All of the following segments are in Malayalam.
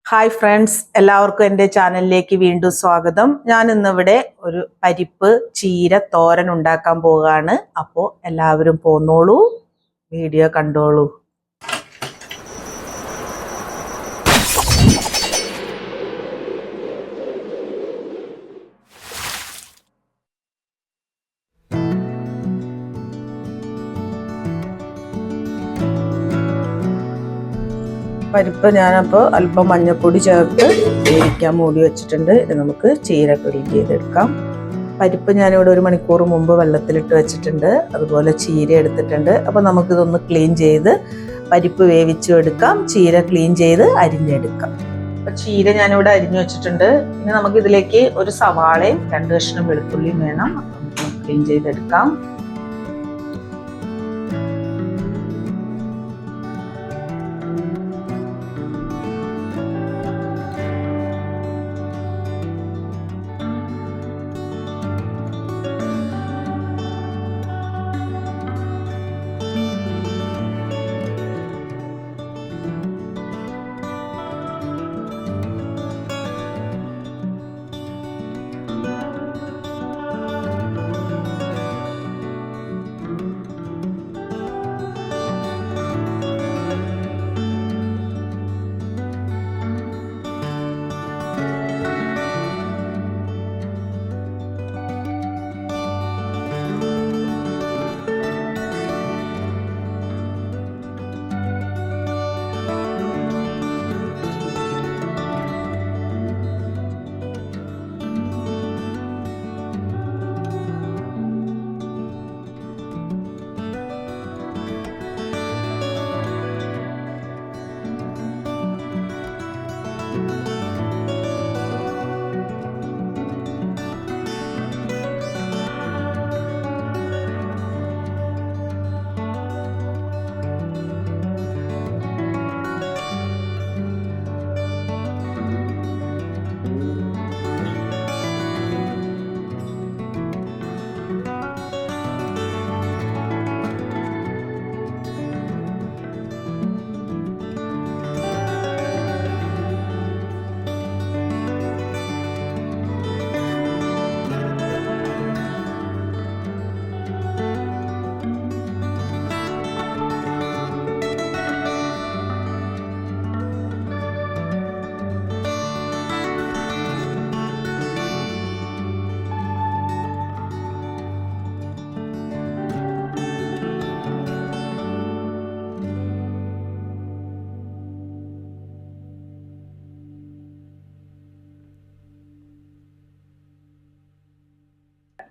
ഹായ് ഫ്രണ്ട്സ്, എല്ലാവർക്കും എൻ്റെ ചാനലിലേക്ക് വീണ്ടും സ്വാഗതം. ഞാൻ ഇന്നിവിടെ ഒരു പരിപ്പ് ചീര തോരൻ ഉണ്ടാക്കാൻ പോവുകയാണ്. അപ്പോൾ എല്ലാവരും പോന്നോളൂ, വീഡിയോ കണ്ടോളൂ. പരിപ്പ് ഞാനപ്പോൾ അല്പം മഞ്ഞൾപ്പൊടി ചേർത്ത് വേവിക്കാൻ മൂടി വെച്ചിട്ടുണ്ട്. ഇത് നമുക്ക് ചീര ക്ലീൻ ചെയ്തെടുക്കാം. പരിപ്പ് ഞാനിവിടെ 1 മണിക്കൂർ മുമ്പ് വെള്ളത്തിലിട്ട് വെച്ചിട്ടുണ്ട്. അതുപോലെ ചീര എടുത്തിട്ടുണ്ട്. അപ്പോൾ നമുക്കിതൊന്ന് ക്ലീൻ ചെയ്ത് പരിപ്പ് വേവിച്ചു എടുക്കാം, ചീര ക്ലീൻ ചെയ്ത് അരിഞ്ഞെടുക്കാം. അപ്പോൾ ചീര ഞാനിവിടെ അരിഞ്ഞു വെച്ചിട്ടുണ്ട്. ഇനി നമുക്കിതിലേക്ക് ഒരു സവാളയും 2 കഷ്ണം വെളുത്തുള്ളിയും വേണം. നമുക്ക് ക്ലീൻ ചെയ്തെടുക്കാം.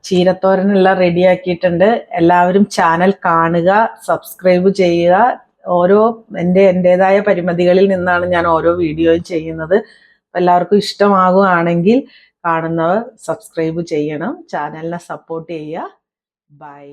ചീരത്തോരനെല്ലാം റെഡിയാക്കിയിട്ടുണ്ട്. എല്ലാവരും ചാനൽ കാണുക, സബ്സ്ക്രൈബ് ചെയ്യുക. എൻ്റെതായ പരിമിതികളിൽ നിന്നാണ് ഞാൻ ഓരോ വീഡിയോയും ചെയ്യുന്നത്. എല്ലാവർക്കും ഇഷ്ടമാകുകയാണെങ്കിൽ കാണുന്നവർ സബ്സ്ക്രൈബ് ചെയ്യണം, ചാനലിനെ സപ്പോർട്ട് ചെയ്യുക. ബൈ.